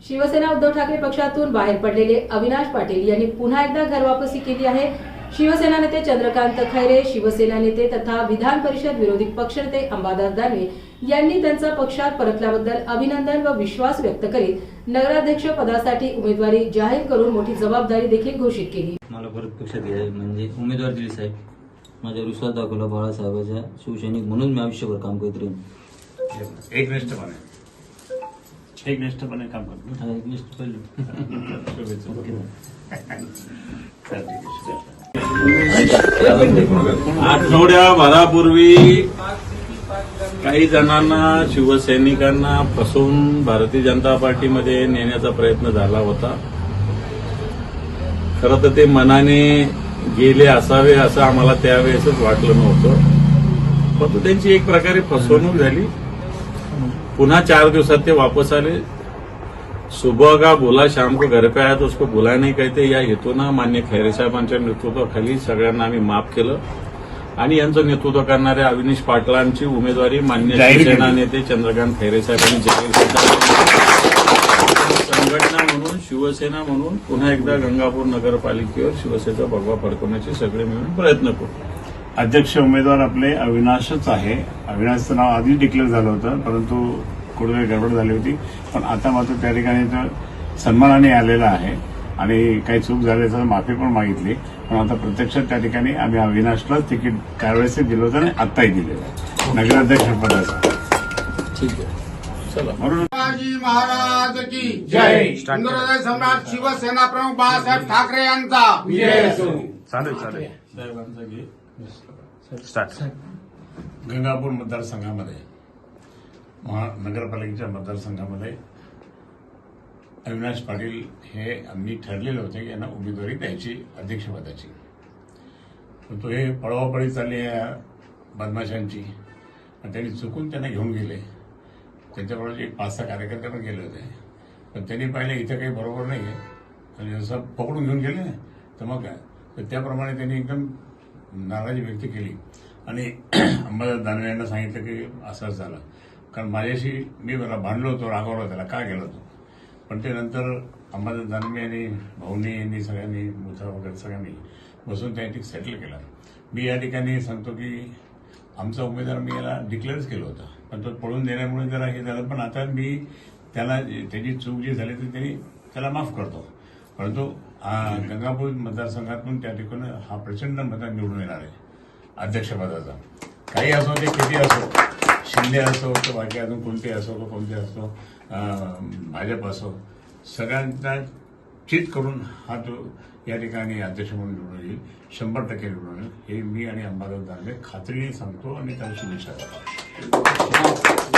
शिवसेना उद्धव ठाकरे पक्षातून बाहेर पडलेले अविनाश पाटील यांनी पुन्हा एकदा घरवापसी केली आहे। शिवसेना नेते चंद्रकांत खैरे, शिवसेना नेते तथा विधान परिषद विरोधी पक्षनेते अंबादास दानवे यांनी त्यांचा पक्षात परतल्याबद्दल अभिनंदन व विश्वास व्यक्त करीत नगराध्यक्ष पदासाठी उमेदवारी जाहीर करून मोठी जबाबदारी देखील घोषित केली। मला परत पक्षात म्हणजे उमेदवार दिली साहेब, माझ्यावर विश्वास दाखवला बाळासाहेबांच्या शिवसैनिक म्हणून मी आयुष्यभर काम करत राहीन। एकनिष्ठपणे काम करतो। एकनिष्ठ आठवड्याभरापूर्वी काही जणांना शिवसैनिकांना फसवून भारतीय जनता पार्टीमध्ये नेण्याचा प्रयत्न झाला होता। खरं तर ते मनाने गेले असावे असं आम्हाला त्यावेळेसच वाटलं नव्हतं, परंतु त्यांची एक प्रकारे फसवणूक झाली। पुन्हा 4 दिवसात ते वापस आले। सुबह का बोला शाम को घर पे आया तो उसको बुला नहीं कहते या हेतून मान्य खैरे साहेबांच्या नेतृत्वाखाली सगळ्यांना आम्ही माफ केलं आणि यांचं नेतृत्व करणाऱ्या अविनाश पाटलांची उमेदवारी मान्य शिवसेना नेते चंद्रकांत खैरे साहेबांनी जाहीर केली। संघटना म्हणून शिवसेना म्हणून पुन्हा एकदा गंगापूर नगरपालिकेवर शिवसेनेचा भगवा फडकवण्याचे सगळे मिळून प्रयत्न करू। अध्यक्ष उमेदवार आपले अविनाशच आहे। अविनाशचं नाव आधी डिक्लेअर झालं होतं, परंतु कुठेतरी गडबड झाली होती, पण आता मात्र त्या ठिकाणी तो सन्मानाने आलेला आहे आणि काही चूक झाली तर माफी पण मागितली, पण आता प्रत्यक्षात त्या ठिकाणी आम्ही अविनाशलाच तिकीट त्यावेळेस दिलं होतं आणि आत्ताही दिलेलं आहे नगराध्यक्ष पदाचं। ठीक आहे, चला। शिवाजी महाराज की जय। हिंदुहृदय सम्राट शिवसेना प्रमुख बाळासाहेब ठाकरे यांचा विजय असो। चालेल साहेबांचा घे स्टार्ट। गंगापूर मतदारसंघामध्ये नगरपालिकेच्या मतदारसंघामध्ये अविनाश पाटील हे आम्ही ठरलेले होते की यांना उमेदवारी द्यायची अध्यक्षपदाची, पण तो हे पळवापळी चालली या बदमाशांची आणि त्यांनी चुकून त्यांना घेऊन गेले। त्यांच्याबरोबर एक 5-6 कार्यकर्ते पण गेले होते, पण त्यांनी पाहिलं इथं काही बरोबर नाही आहे आणि जसं पकडून घेऊन गेले ना तर मग काय, तर त्याप्रमाणे त्यांनी एकदम नाराजी व्यक्त केली आणि अंबादास दानवे यांना सांगितलं की असंच झालं, कारण माझ्याशी मी मला भांडलो होतो, रागावलो त्याला का गेलो होतो, पण ते नंतर अंबादास दानवे आणि भाऊनी यांनी सगळ्यांनी मुथा वगैरे सगळ्यांनी बसून त्या ठिकाणी सेटल केलं। मी या ठिकाणी सांगतो की आमचा उमेदवार मी याला डिक्लेअरच केलं होतं, पण तो पळून देण्यामुळे जरा हे झालं, पण आता मी त्याला त्याची चूक जी झाली ती त्याला माफ करतो, परंतु गंगापूर मतदारसंघातून त्या ठिकाणी हा प्रचंड मतदार निवडून येणार आहे अध्यक्षपदाचा। काही असो ते किती असो, शिंदे असो तर बाकी अजून कोणते असो का कोणते असो, भाजप असो, सगळ्यांना चित करून हा जो या ठिकाणी अध्यक्ष म्हणून निवडून येईल, 100% निवडून येईल हे मी आणि अंबादास दानवे खात्रीने सांगतो आणि त्याला शुभेच्छा देतो।